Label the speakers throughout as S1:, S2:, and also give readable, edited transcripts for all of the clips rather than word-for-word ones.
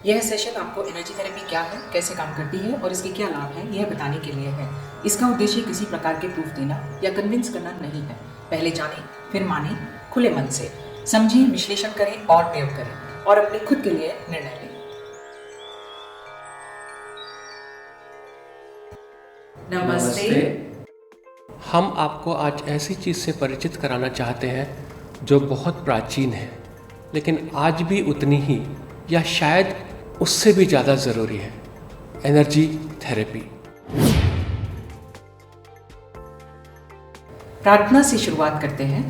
S1: यह सेशन आपको energy therapy क्या है, कैसे काम करती है और इसके क्या लाभ हैं, यह बताने के लिए है। इसका उद्देश्य किसी प्रकार के प्रूफ देना या कन्विंस करना नहीं है। पहले जानें, फिर मानें, खुले मन से समझें, विश्लेषण करें और प्रयोग करें और अपने खुद के लिए निर्णय लें। नमस्ते।
S2: हम आपको आज ऐसी चीज़ से परिचित कराना चाहते हैं जो बहुत प्राचीन है, लेकिन आज भी उतनी ही या शायद उससे भी ज़्यादा ज़रूरी है, एनर्जी थेरेपी।
S1: प्रार्थना से शुरुआत करते हैं।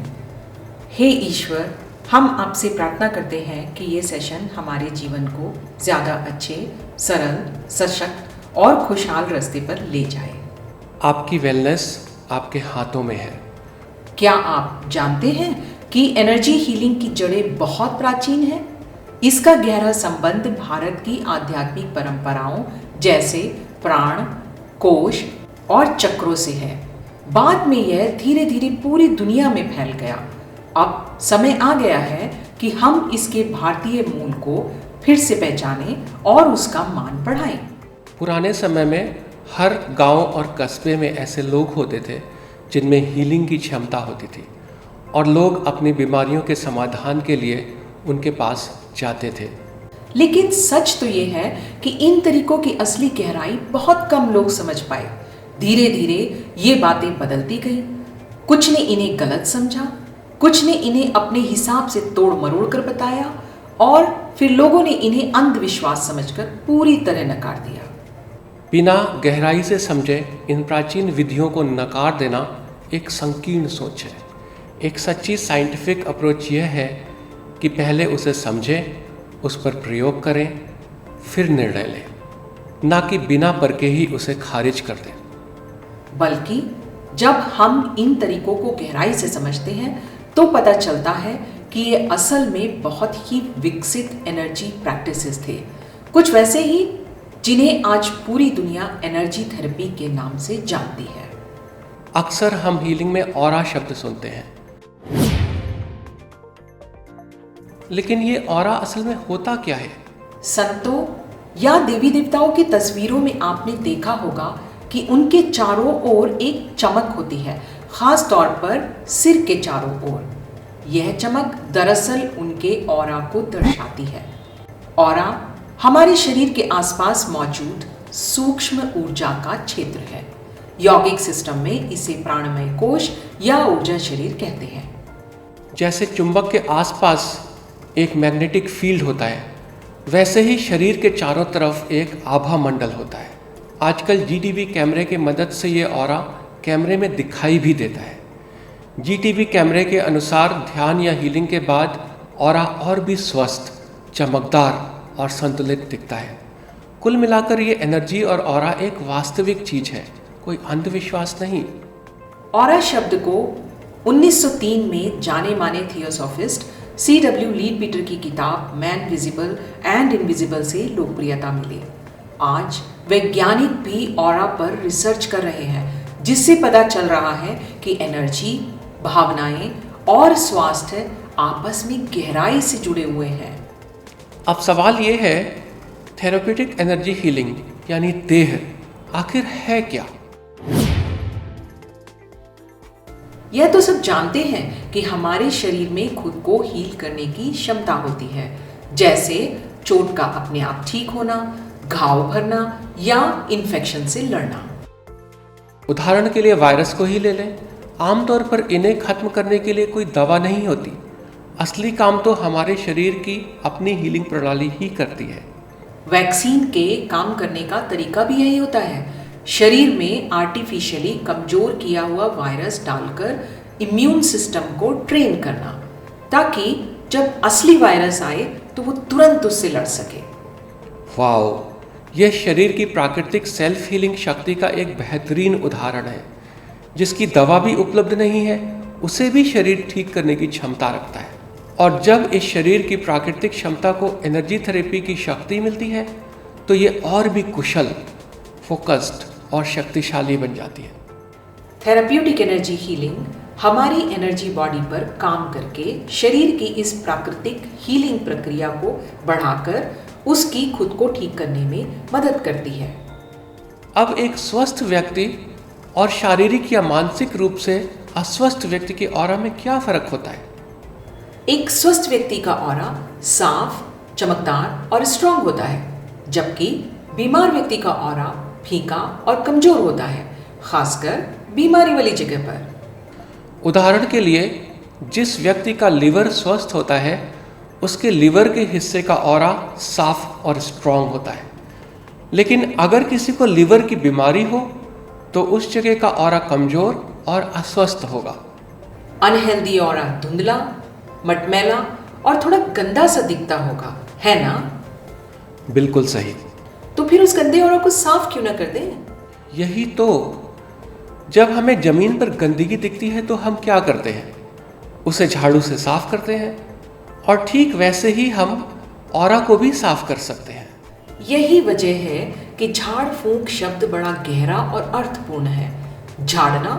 S1: हे ईश्वर, हम आपसे प्रार्थना करते हैं कि ये सेशन हमारे जीवन को ज़्यादा अच्छे, सरल, सशक्त और खुशहाल रास्ते पर ले जाए।
S2: आपकी वेलनेस आपके हाथों में है।
S1: क्या आप जानते हैं कि एनर्जी हीलिंग की जड़ें बहुत प्राचीन हैं? इसका गहरा संबंध भारत की आध्यात्मिक परंपराओं जैसे प्राण, कोश और चक्रों से है। बाद में यह धीरे धीरे पूरी दुनिया में फैल गया। अब समय आ गया है कि हम इसके भारतीय मूल को फिर से पहचानें और उसका मान बढ़ाएं।
S2: पुराने समय में हर गांव और कस्बे में ऐसे लोग होते थे जिनमें हीलिंग की क्षमता होती थी और लोग अपनी बीमारियों के समाधान के लिए उनके पास जाते थे।
S1: लेकिन सच तो ये है कि इन तरीकों की असली गहराई बहुत कम लोग समझ पाए। धीरे धीरे ये बातें बदलती गई। कुछ ने इन्हें गलत समझा, कुछ ने इन्हें अपने हिसाब से तोड़ मरोड़ कर बताया और फिर लोगों ने इन्हें अंधविश्वास समझकर पूरी तरह नकार दिया।
S2: बिना गहराई से समझे इन प्राचीन विधियों को नकार देना एक संकीर्ण सोच है। एक सच्ची साइंटिफिक अप्रोच यह है कि पहले उसे समझें, उस पर प्रयोग करें, फिर निर्णय लें, ना कि बिना परखे ही उसे खारिज कर दें।
S1: बल्कि जब हम इन तरीकों को गहराई से समझते हैं तो पता चलता है कि ये असल में बहुत ही विकसित एनर्जी प्रैक्टिसेस थे, कुछ वैसे ही जिन्हें आज पूरी दुनिया एनर्जी थेरेपी के नाम से जानती है।
S2: अक्सर हम हीलिंग में ऑरा शब्द सुनते हैं, लेकिन ये ऑरा असल में होता क्या है?
S1: संतों या देवी देवताओं की तस्वीरों में आपने देखा होगा कि उनके चारों ओर एक चमक होती है, खास तौर पर सिर के चारों ओर। यह चमक दरअसल उनके ऑरा को दर्शाती है। ऑरा हमारे शरीर के आसपास मौजूद सूक्ष्म ऊर्जा का क्षेत्र है। यौगिक सिस्टम में इसे प्राणमय कोश या ऊर्जा शरीर कहते हैं।
S2: जैसे चुंबक के आसपास एक मैग्नेटिक फील्ड होता है, वैसे ही शरीर के चारों तरफ एक आभा मंडल होता है। आजकल जीटीवी कैमरे की मदद से ये ऑरा कैमरे में दिखाई भी देता है। जीटीवी कैमरे के अनुसार ध्यान या हीलिंग के बाद ऑरा और भी स्वस्थ, चमकदार और संतुलित दिखता है। कुल मिलाकर ये एनर्जी और ऑरा एक वास्तविक चीज है, कोई अंधविश्वास नहीं।
S1: ऑरा शब्द को 1903 में जाने माने थियोसॉफिस्ट C.W. लीडबीटर की किताब मैन विजिबल एंड इनविजिबल से लोकप्रियता मिली। आज वैज्ञानिक भी ऑरा पर रिसर्च कर रहे हैं, जिससे पता चल रहा है कि एनर्जी, भावनाएं और स्वास्थ्य आपस में गहराई से जुड़े हुए हैं।
S2: अब सवाल ये है, थेरेप्यूटिक एनर्जी हीलिंग यानी देह आखिर है क्या?
S1: यह तो सब जानते हैं कि हमारे शरीर में खुद को हील करने की क्षमता होती है, जैसे चोट का अपने आप ठीक होना, घाव भरना या इन्फेक्शन से लड़ना।
S2: उदाहरण के लिए वायरस को ही ले लें। आमतौर पर इन्हें खत्म करने के लिए कोई दवा नहीं होती। असली काम तो हमारे शरीर की अपनी हीलिंग प्रणाली ही करती है।
S1: वैक्सीन के काम करने का तरीका भी यही होता है, शरीर में आर्टिफिशियली कमजोर किया हुआ वायरस डालकर इम्यून सिस्टम को ट्रेन करना, ताकि जब असली वायरस आए तो वो तुरंत उससे लड़ सके।
S2: वाओ, यह शरीर की प्राकृतिक सेल्फ हीलिंग शक्ति का एक बेहतरीन उदाहरण है। जिसकी दवा भी उपलब्ध नहीं है, उसे भी शरीर ठीक करने की क्षमता रखता है। और जब इस शरीर की प्राकृतिक क्षमता को एनर्जी थेरेपी की शक्ति मिलती है, तो ये और भी कुशल, फोकस्ड और शक्तिशाली बन जाती है।
S1: थेरेप्यूटिक एनर्जी हीलिंग हमारी एनर्जी बॉडी पर काम करके शरीर की इस प्राकृतिक हीलिंग प्रक्रिया को बढ़ाकर उसकी खुद को ठीक करने में मदद करती है।
S2: अब एक स्वस्थ व्यक्ति और शारीरिक या मानसिक रूप से अस्वस्थ व्यक्ति के ऑरा में क्या फर्क होता है?
S1: एक स्वस्थ व्यक्ति का ऑरा साफ, चमकदार और स्ट्रांग होता है, जबकि बीमार व्यक्ति का ऑरा फीका और कमजोर होता है, खासकर बीमारी वाली जगह पर।
S2: उदाहरण के लिए, जिस व्यक्ति का लिवर स्वस्थ होता है उसके लिवर के हिस्से का ऑरा साफ और स्ट्रांग होता है। लेकिन अगर किसी को लिवर की बीमारी हो तो उस जगह का ऑरा कमजोर और अस्वस्थ होगा।
S1: अनहेल्दी ऑरा धुंधला, मटमैला और थोड़ा गंदा सा दिखता होगा, है ना?
S2: बिल्कुल सही।
S1: तो फिर उस गंदे ऑरा को साफ क्यों ना कर दें?
S2: यही तो, जब हमें जमीन पर गंदगी दिखती है तो हम क्या करते हैं? उसे झाड़ू से साफ करते हैं, और ठीक वैसे ही हम ऑरा को भी साफ कर सकते हैं।
S1: यही वजह है कि झाड़ फूंक शब्द बड़ा गहरा और अर्थपूर्ण है। झाड़ना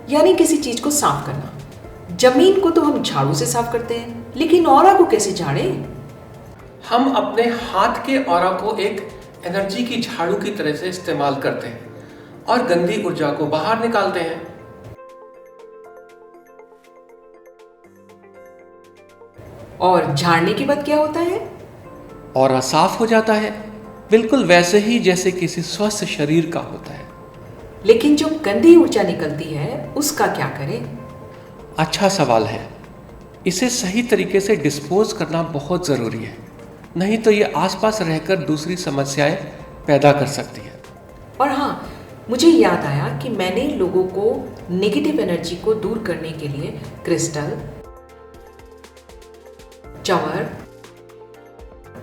S1: यानी किसी चीज को साफ करना। जमीन को तो हम झाड़ू से साफ करते हैं, लेकिन ऑरा को कैसे झाड़ें?
S2: हम अपने हाथ के ऑरा को एक एनर्जी की झाड़ू की तरह से इस्तेमाल करते हैं और गंदी ऊर्जा को बाहर निकालते हैं।
S1: और झाड़ने के बाद क्या होता है?
S2: ऑरा साफ हो जाता है, बिल्कुल वैसे ही जैसे किसी स्वस्थ शरीर का होता है।
S1: लेकिन जो गंदी ऊर्जा निकलती है उसका क्या करें?
S2: अच्छा सवाल है। इसे सही तरीके से डिस्पोज करना बहुत ज़रूरी है, नहीं तो ये आसपास रहकर दूसरी समस्याएं पैदा कर सकती है।
S1: और हाँ, मुझे याद आया कि मैंने लोगों को नेगेटिव एनर्जी को दूर करने के लिए क्रिस्टल, चंवर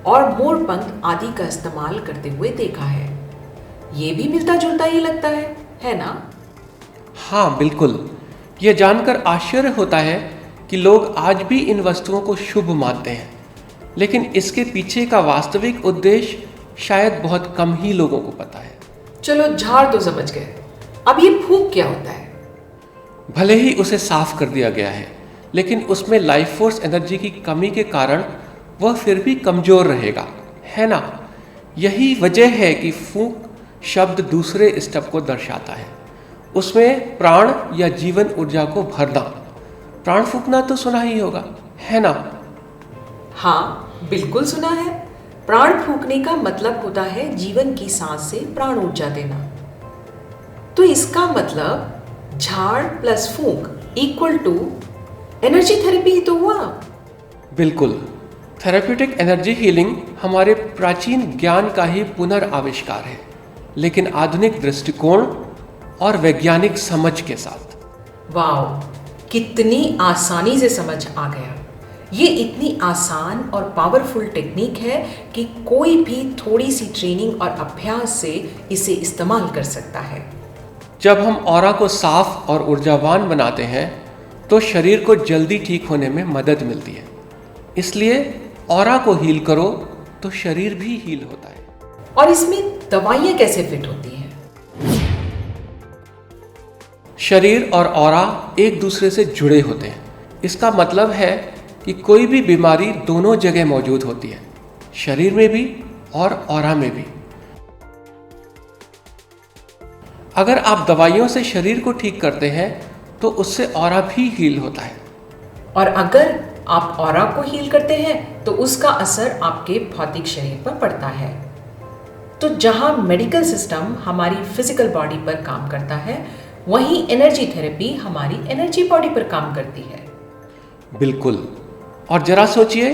S1: और मोरपंख आदि का इस्तेमाल करते हुए देखा है। ये भी मिलता जुलता ही लगता है ना?
S2: हाँ बिल्कुल। ये जानकर आश्चर्य होता है कि लोग आज भी इन वस्तुओं को शुभ मानते हैं, लेकिन इसके पीछे का वास्तविक उद्देश्य शायद बहुत कम ही लोगों को पता है।
S1: चलो झाड़ तो समझ गए, अब ये फूंक क्या होता है?
S2: भले ही उसे साफ कर दिया गया है, लेकिन उसमें लाइफ फोर्स एनर्जी की कमी के कारण वह फिर भी कमजोर रहेगा, है ना? यही वजह है कि फूंक शब्द दूसरे स्टेप को दर्शाता है, उसमें प्राण या जीवन ऊर्जा को भरना। प्राण फूंकना तो सुना ही होगा, है ना?
S1: हाँ बिल्कुल सुना है। प्राण फूंकने का मतलब होता है जीवन की सांस से प्राण ऊर्जा देना। तो इसका मतलब झाड़ प्लस फूंक इक्वल टू एनर्जी थेरेपी ही तो हुआ।
S2: बिल्कुल। थेरेप्यूटिक एनर्जी हीलिंग हमारे प्राचीन ज्ञान का ही पुनर्आविष्कार है, लेकिन आधुनिक दृष्टिकोण और वैज्ञानिक समझ के साथ।
S1: वाह, कितनी आसानी से समझ आ गया। ये इतनी आसान और पावरफुल टेक्निक है कि कोई भी थोड़ी सी ट्रेनिंग और अभ्यास से इसे इस्तेमाल कर सकता है।
S2: जब हम ऑरा को साफ और ऊर्जावान बनाते हैं तो शरीर को जल्दी ठीक होने में मदद मिलती है। इसलिए ऑरा को हील करो तो शरीर भी हील होता है।
S1: और इसमें दवाइयाँ कैसे फिट होती हैं?
S2: शरीर और ऑरा एक दूसरे से जुड़े होते हैं। इसका मतलब है कि कोई भी बीमारी दोनों जगह मौजूद होती है, शरीर में भी और ऑरा में भी। अगर आप दवाइयों से शरीर को ठीक करते हैं तो उससे ऑरा भी हील होता है।
S1: और अगर आप ऑरा को हील करते हैं तो उसका असर आपके भौतिक शरीर पर पड़ता है। तो जहां मेडिकल सिस्टम हमारी फिजिकल बॉडी पर काम करता है, वहीं एनर्जी थेरेपी हमारी एनर्जी बॉडी पर काम करती है।
S2: बिल्कुल। और जरा सोचिए,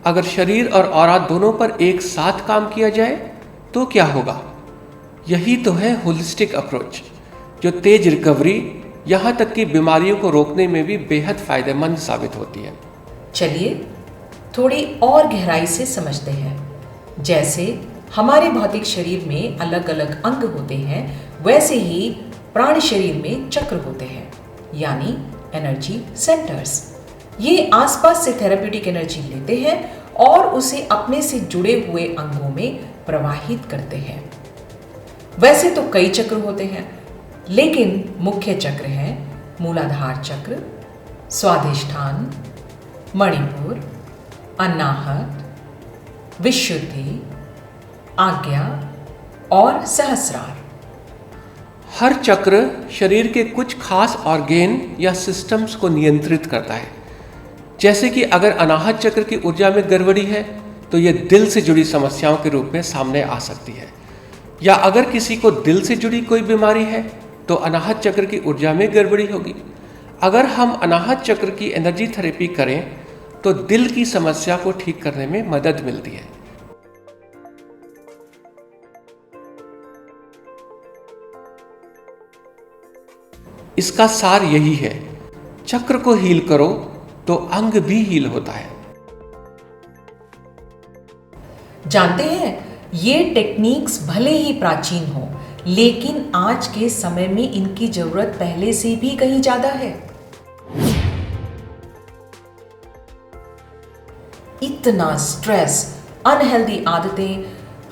S2: अगर शरीर और ऑरा दोनों पर एक साथ काम किया जाए तो क्या होगा? यही तो है होलिस्टिक अप्रोच, जो तेज रिकवरी, यहाँ तक कि बीमारियों को रोकने में भी बेहद फायदेमंद साबित होती है।
S1: चलिए थोड़ी और गहराई से समझते हैं। जैसे हमारे भौतिक शरीर में अलग अलग अंग होते हैं, वैसे ही प्राण शरीर में चक्र होते हैं, यानी एनर्जी सेंटर्स। ये आसपास से थेरेप्यूटिक एनर्जी लेते हैं और उसे अपने से जुड़े हुए अंगों में प्रवाहित करते हैं। वैसे तो कई चक्र होते हैं, लेकिन मुख्य चक्र हैं मूलाधार चक्र, स्वाधिष्ठान, मणिपुर, अनाहत, विशुद्धि, आज्ञा और सहस्रार।
S2: हर चक्र शरीर के कुछ खास ऑर्गेन या सिस्टम्स को नियंत्रित करता है। जैसे कि अगर अनाहत चक्र की ऊर्जा में गड़बड़ी है तो ये दिल से जुड़ी समस्याओं के रूप में सामने आ सकती है, या अगर किसी को दिल से जुड़ी कोई बीमारी है तो अनाहत चक्र की ऊर्जा में गड़बड़ी होगी। अगर हम अनाहत चक्र की एनर्जी थेरेपी करें तो दिल की समस्या को ठीक करने में मदद मिलती है। इसका सार यही है, चक्र को हील करो तो अंग भी हील होता है।
S1: जानते हैं, ये टेक्निक्स भले ही प्राचीन हो, लेकिन आज के समय में इनकी जरूरत पहले से भी कहीं ज्यादा है। इतना स्ट्रेस, अनहेल्दी आदतें,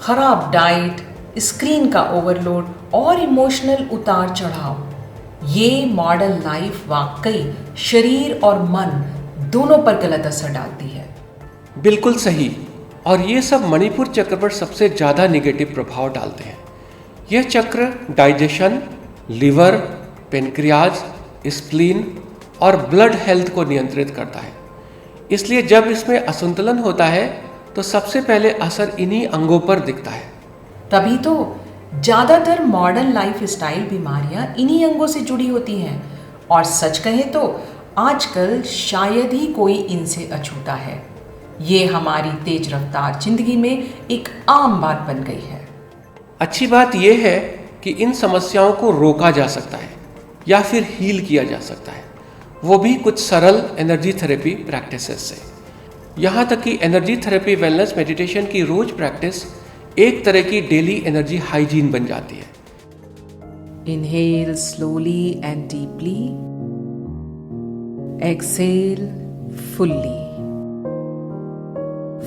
S1: खराब डाइट, स्क्रीन का ओवरलोड और इमोशनल उतार चढ़ाव, ये मॉडर्न लाइफ वाकई शरीर और मन दोनों पर गलत असर डालती है।
S2: बिल्कुल सही। और ये सब मणिपुर चक्र पर सबसे ज़्यादा निगेटिव प्रभाव डालते हैं। यह चक्र डाइजेशन, लिवर, पेनक्रियाज, स्प्लीन और ब्लड हेल्थ को नियंत्रित करता है। इसलिए जब इसमें असंतुलन होता है तो सबसे पहले असर इन्हीं अंगों पर दिखता है।
S1: तभी तो ज्यादातर मॉडर्न लाइफ स्टाइल बीमारियां इन्हीं अंगों से जुड़ी होती हैं, और सच कहें तो आजकल शायद ही कोई इनसे अछूता है। ये हमारी तेज रफ्तार जिंदगी में एक आम बात बन गई है।
S2: अच्छी बात यह है कि इन समस्याओं को रोका जा सकता है या फिर हील किया जा सकता है, वो भी कुछ सरल एनर्जी थेरेपी प्रैक्टिसेस से। यहाँ तक कि एनर्जी थेरेपी, वेलनेस, मेडिटेशन की रोज प्रैक्टिस एक तरह की डेली एनर्जी हाइजीन बन जाती है।
S1: Inhale slowly and deeply. Exhale fully.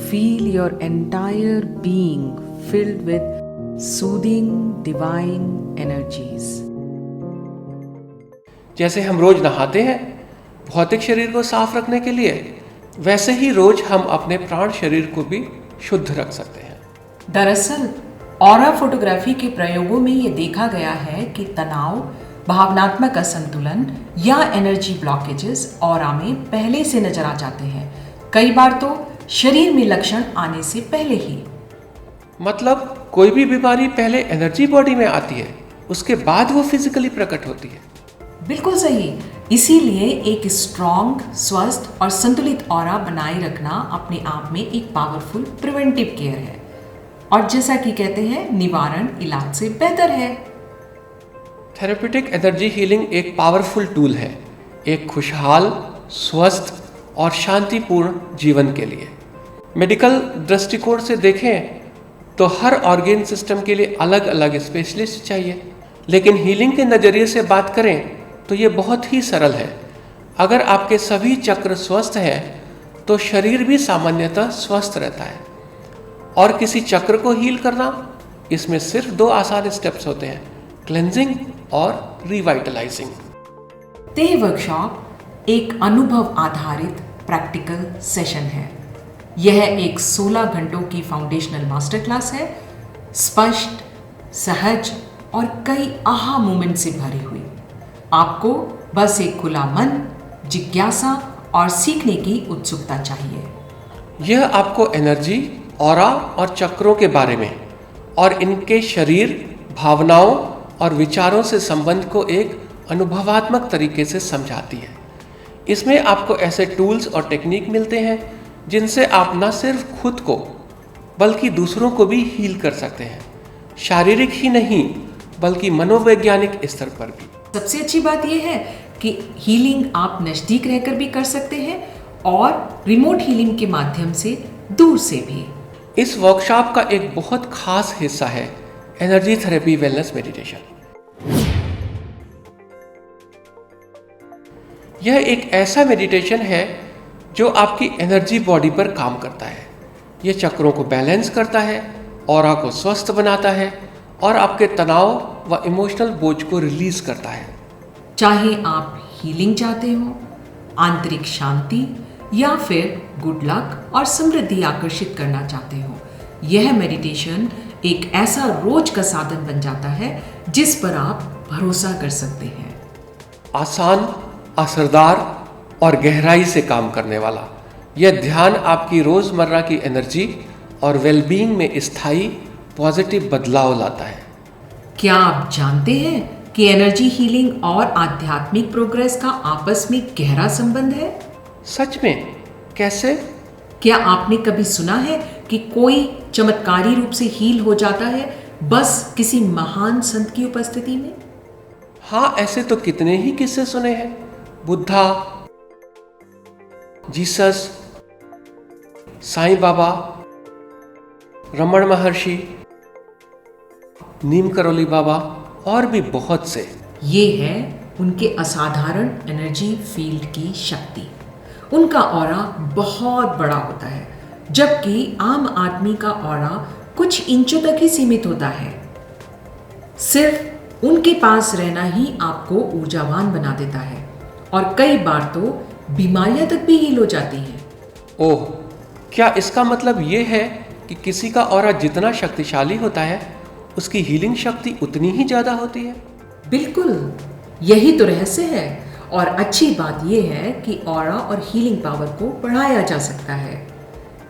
S1: Feel your entire being filled with soothing divine energies.
S2: जैसे हम रोज नहाते हैं भौतिक शरीर को साफ रखने के लिए, वैसे ही रोज हम अपने प्राण शरीर को भी शुद्ध रख सकते हैं।
S1: दरअसल ऑरा फोटोग्राफी के प्रयोगों में ये देखा गया है कि तनाव, भावनात्मक असंतुलन या एनर्जी ब्लॉकेजेस ऑरा में पहले से नजर आ जाते हैं, कई बार तो शरीर में लक्षण आने से पहले ही।
S2: मतलब कोई भी बीमारी पहले एनर्जी बॉडी में आती है, उसके बाद वो फिजिकली प्रकट होती है।
S1: बिल्कुल सही। इसीलिए एक स्ट्रॉन्ग, स्वस्थ और संतुलित ऑरा बनाए रखना अपने आप में एक पावरफुल प्रिवेंटिव केयर है, और जैसा कि कहते हैं, निवारण इलाज से बेहतर है।
S2: थेरेपेटिक एनर्जी हीलिंग एक पावरफुल टूल है एक खुशहाल, स्वस्थ और शांतिपूर्ण जीवन के लिए। मेडिकल दृष्टिकोण से देखें तो हर ऑर्गेन सिस्टम के लिए अलग अलग स्पेशलिस्ट चाहिए, लेकिन हीलिंग के नज़रिए से बात करें तो ये बहुत ही सरल है। अगर आपके सभी चक्र स्वस्थ हैं तो शरीर भी सामान्यतः स्वस्थ रहता है। और किसी चक्र को हील करना, इसमें सिर्फ 2 आसान स्टेप्स होते हैं, क्लेंजिंग और रिवाइटलाइजिंग।
S1: तेह वर्कशॉप एक अनुभव आधारित प्रैक्टिकल सेशन है। यह एक 16 घंटों की फाउंडेशनल मास्टर क्लास है, स्पष्ट, सहज और कई आहा मोमेंट से भरी हुई। आपको बस एक खुला मन, जिज्ञासा और सीखने की उत्सुकता चाहिए।
S2: यह आपको एनर्जी, ऑरा और चक्रों के बारे में और इनके शरीर, भावनाओं और विचारों से संबंध को एक अनुभवात्मक तरीके से समझाती है। इसमें आपको ऐसे टूल्स और टेक्निक मिलते हैं जिनसे आप न सिर्फ खुद को बल्कि दूसरों को भी हील कर सकते हैं, शारीरिक ही नहीं बल्कि मनोवैज्ञानिक स्तर पर भी।
S1: सबसे अच्छी बात यह है कि हीलिंग आप नज़दीक रहकर भी कर सकते हैं और रिमोट हीलिंग के माध्यम से दूर से भी।
S2: इस वर्कशॉप का एक बहुत खास हिस्सा है एनर्जी थेरेपी, वेलनेस, मेडिटेशन। यह एक ऐसा मेडिटेशन है जो आपकी एनर्जी बॉडी पर काम करता है। यह चक्रों को बैलेंस करता है, ऑरा को स्वस्थ बनाता है और आपके तनाव व इमोशनल बोझ को रिलीज करता है।
S1: चाहे आप हीलिंग चाहते हो, आंतरिक शांति या फिर गुड लक और समृद्धि आकर्षित करना चाहते हो, यह मेडिटेशन एक ऐसा रोज का साधन बन जाता है जिस पर आप भरोसा कर सकते हैं।
S2: आसान, असरदार और गहराई से काम करने वाला यह ध्यान आपकी रोजमर्रा की एनर्जी और वेलबींग में स्थायी पॉजिटिव बदलाव लाता है।
S1: क्या आप जानते हैं कि एनर्जी हीलिंग और आध्यात्मिक प्रोग्रेस का आपस में गहरा संबंध है?
S2: सच में? कैसे?
S1: क्या आपने कभी सुना है कि कोई चमत्कारी रूप से हील हो जाता है बस किसी महान संत की उपस्थिति में?
S2: हाँ, ऐसे तो कितने ही किस्से सुने हैं। बुद्धा, जीसस, साईं बाबा, रमण महर्षि, नीम करोली बाबा और भी बहुत से।
S1: ये है उनके असाधारण एनर्जी फील्ड की शक्ति। उनका ऑरा बहुत बड़ा होता है, जबकि आम आदमी का ऑरा कुछ इंचों तक ही सीमित होता है। सिर्फ उनके पास रहना ही आपको ऊर्जावान बना देता है और कई बार तो बीमारियां तक भी हील हो जाती हैं।
S2: ओह, क्या इसका मतलब ये है कि किसी का ऑरा जितना शक्तिशाली होता है उसकी हीलिंग शक्ति उतनी ही ज़्यादा होती है?
S1: बिल्कुल, यही तो रहस्य है। और अच्छी बात यह है कि ऑरा और हीलिंग पावर को बढ़ाया जा सकता है।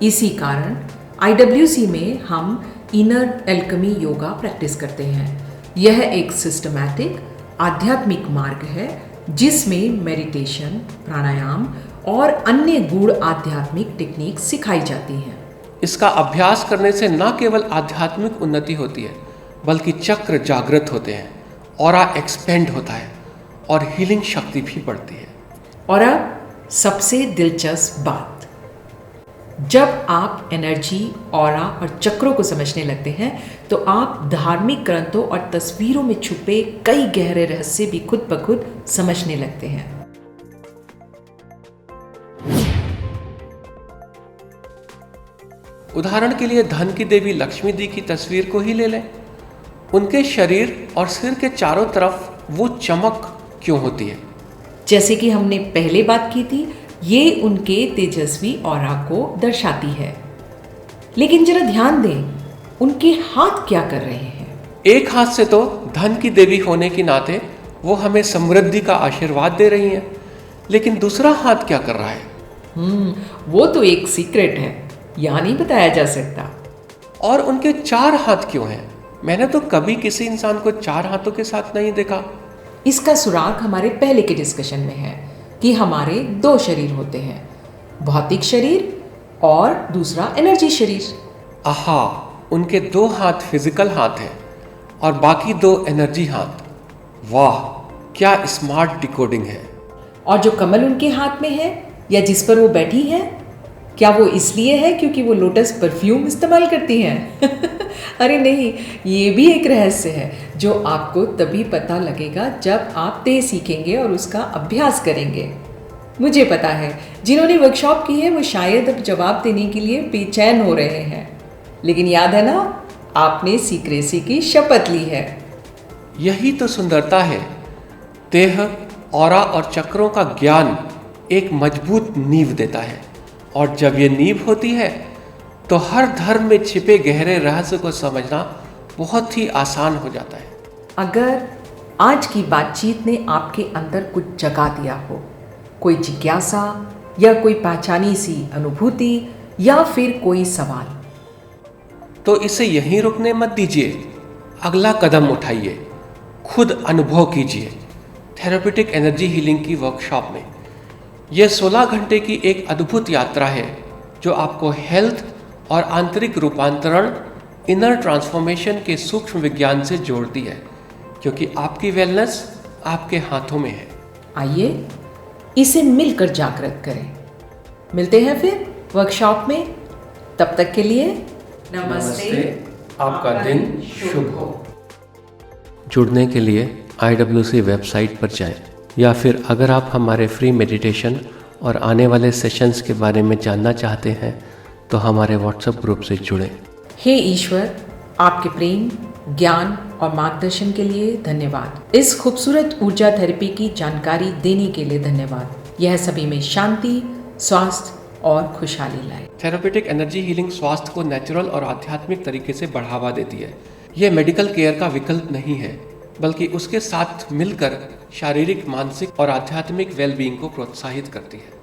S1: इसी कारण IWC में हम इनर एल्केमी योगा प्रैक्टिस करते हैं। यह एक सिस्टमैटिक आध्यात्मिक मार्ग है जिसमें मेडिटेशन, प्राणायाम और अन्य गूढ़ आध्यात्मिक टेक्निक सिखाई जाती हैं।
S2: इसका अभ्यास करने से न केवल आध्यात्मिक उन्नति होती है बल्कि चक्र जागृत होते हैं, ऑरा एक्सपेंड होता है और हीलिंग शक्ति भी बढ़ती है।
S1: और अब सबसे दिलचस्प बात, जब आप एनर्जी, ऑरा और चक्रों को समझने लगते हैं तो आप धार्मिक ग्रंथों और तस्वीरों में छुपे कई गहरे रहस्य भी खुद ब खुद समझने लगते हैं।
S2: उदाहरण के लिए धन की देवी लक्ष्मी जी की तस्वीर को ही ले लें। उनके शरीर और सिर के चारों तरफ वो चमक क्यों होती है?
S1: जैसे कि हमने पहले बात की थी, ये उनके तेजस्वी ऑरा को दर्शाती है। लेकिन जरा ध्यान दें, उनके हाथ क्या कर रहे हैं?
S2: एक हाथ से तो धन की देवी होने के नाते वो हमें समृद्धि का आशीर्वाद दे रही हैं, लेकिन दूसरा हाथ क्या कर रहा है?
S1: वो तो एक सीक्रेट है, यहाँ नहीं बताया जा सकता।
S2: और उनके 4 हाथ क्यों हैं? मैंने तो कभी किसी इंसान को 4 हाथों के साथ नहीं देखा।
S1: इसका सुराग हमारे पहले के डिस्कशन में है कि हमारे 2 शरीर होते हैं, भौतिक शरीर और दूसरा एनर्जी शरीर।
S2: आहा, उनके 2 हाथ फिजिकल हाथ हैं और बाकी 2 एनर्जी हाथ। वाह, क्या स्मार्ट डिकोडिंग है।
S1: और जो कमल उनके हाथ में है या जिस पर वो बैठी है, क्या वो इसलिए है क्योंकि वो लोटस परफ्यूम इस्तेमाल करती हैं? अरे नहीं, ये भी एक रहस्य है जो आपको तभी पता लगेगा जब आप ते सीखेंगे और उसका अभ्यास करेंगे। मुझे पता है जिन्होंने वर्कशॉप की है वो शायद अब जवाब देने के लिए बेचैन हो रहे हैं, लेकिन याद है ना, आपने सीक्रेसी की शपथ ली है।
S2: यही तो सुंदरता है। देह, ऑरा और चक्रों का ज्ञान एक मजबूत नींव देता है, और जब ये नींव होती है तो हर धर्म में छिपे गहरे रहस्य को समझना बहुत ही आसान हो जाता है।
S1: अगर आज की बातचीत ने आपके अंदर कुछ जगा दिया हो, कोई जिज्ञासा या कोई पहचानी सी अनुभूति या फिर कोई सवाल,
S2: तो इसे यहीं रुकने मत दीजिए। अगला कदम उठाइए, खुद अनुभव कीजिए थेरेप्यूटिक एनर्जी हीलिंग की वर्कशॉप में। यह 16 घंटे की एक अद्भुत यात्रा है जो आपको हेल्थ और आंतरिक रूपांतरण, इनर ट्रांसफॉर्मेशन के सूक्ष्म विज्ञान से जोड़ती है, क्योंकि आपकी वेलनेस आपके हाथों में है।
S1: आइए इसे मिलकर जागृत करें। मिलते हैं फिर वर्कशॉप में। तब तक के लिए नमस्ते,
S2: आपका दिन शुभ हो। जुड़ने के लिए IWC वेबसाइट पर जाएं, या फिर अगर आप हमारे फ्री मेडिटेशन और आने वाले सेशंस के बारे में जानना चाहते हैं तो हमारे व्हाट्सएप ग्रुप से जुड़ें।
S1: हे ईश्वर, आपके प्रेम, ज्ञान और मार्गदर्शन के लिए धन्यवाद। इस खूबसूरत ऊर्जा थेरेपी की जानकारी देने के लिए धन्यवाद। यह सभी में शांति, स्वास्थ्य और खुशहाली लाए।
S2: थेरेपेटिक एनर्जी हीलिंग स्वास्थ्य को नेचुरल और आध्यात्मिक तरीके से बढ़ावा देती है। यह मेडिकल केयर का विकल्प नहीं है, बल्कि उसके साथ मिलकर शारीरिक, मानसिक और आध्यात्मिक वेलबींग को प्रोत्साहित करती है।